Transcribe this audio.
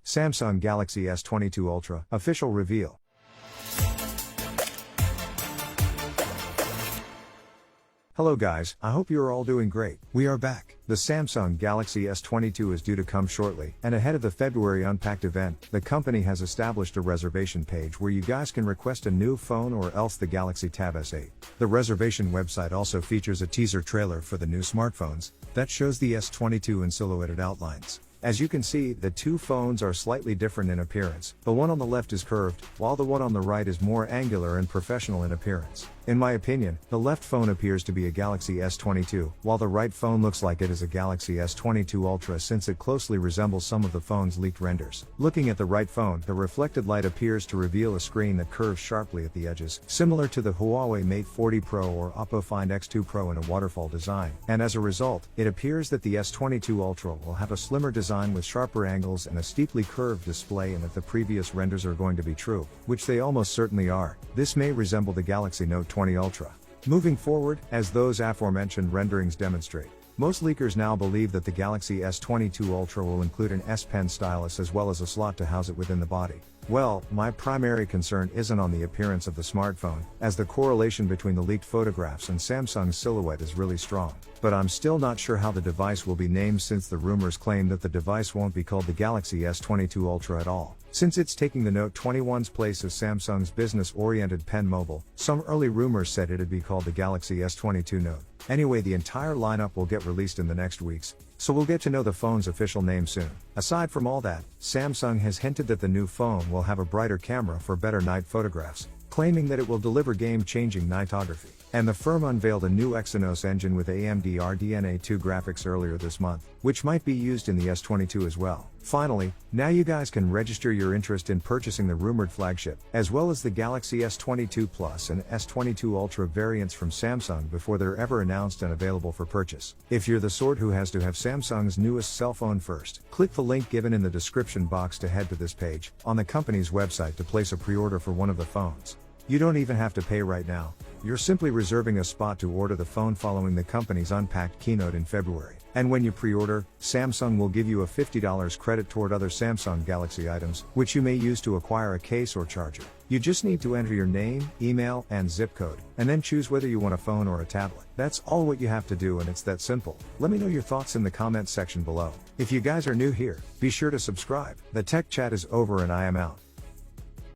Samsung Galaxy S22 Ultra official reveal. Hello guys, I hope you are all doing great. We are back. The Samsung Galaxy S22 is due to come shortly, and ahead of the February Unpacked event, the company has established a reservation page where you guys can request a new phone or else the Galaxy Tab S8. The reservation website also features a teaser trailer for the new smartphones that shows the S22 in silhouetted outlines. As you can see, the two phones are slightly different in appearance. The one on the left is curved, while the one on the right is more angular and professional in appearance. In my opinion, the left phone appears to be a Galaxy S22, while the right phone looks like it is a Galaxy S22 Ultra since it closely resembles some of the phone's leaked renders. Looking at the right phone, the reflected light appears to reveal a screen that curves sharply at the edges, similar to the Huawei Mate 40 Pro or Oppo Find X2 Pro in a waterfall design. And as a result, it appears that the S22 Ultra will have a slimmer design with sharper angles and a steeply curved display, and that the previous renders are going to be true, which they almost certainly are. This may resemble the Galaxy Note 20 Ultra. Moving forward, as those aforementioned renderings demonstrate, most leakers now believe that the Galaxy S22 Ultra will include an S Pen stylus as well as a slot to house it within the body. Well, my primary concern isn't on the appearance of the smartphone, as the correlation between the leaked photographs and Samsung's silhouette is really strong. But I'm still not sure how the device will be named, since the rumors claim that the device won't be called the Galaxy S22 Ultra at all, since it's taking the Note 21's place as Samsung's business-oriented Pen Mobile. Some early rumors said it'd be called the Galaxy S22 Note. Anyway, the entire lineup will get released in the next weeks, so we'll get to know the phone's official name soon. Aside from all that, Samsung has hinted that the new phone will have a brighter camera for better night photographs, claiming that it will deliver game-changing nightography. And the firm unveiled a new Exynos engine with AMD RDNA 2 graphics earlier this month, which might be used in the S22 as well. Finally, now you guys can register your interest in purchasing the rumored flagship, as well as the Galaxy S22 Plus and S22 Ultra variants from Samsung before they're ever announced and available for purchase. If you're the sort who has to have Samsung's newest cell phone first, click the link given in the description box to head to this page on the company's website to place a pre-order for one of the phones. You don't even have to pay right now. You're simply reserving a spot to order the phone following the company's Unpacked keynote in February. And when you pre-order, Samsung will give you a $50 credit toward other Samsung Galaxy items, which you may use to acquire a case or charger. You just need to enter your name, email, and zip code, and then choose whether you want a phone or a tablet. That's all what you have to do, and it's that simple. Let me know your thoughts in the comments section below. If you guys are new here, be sure to subscribe. The tech chat is over and I am out.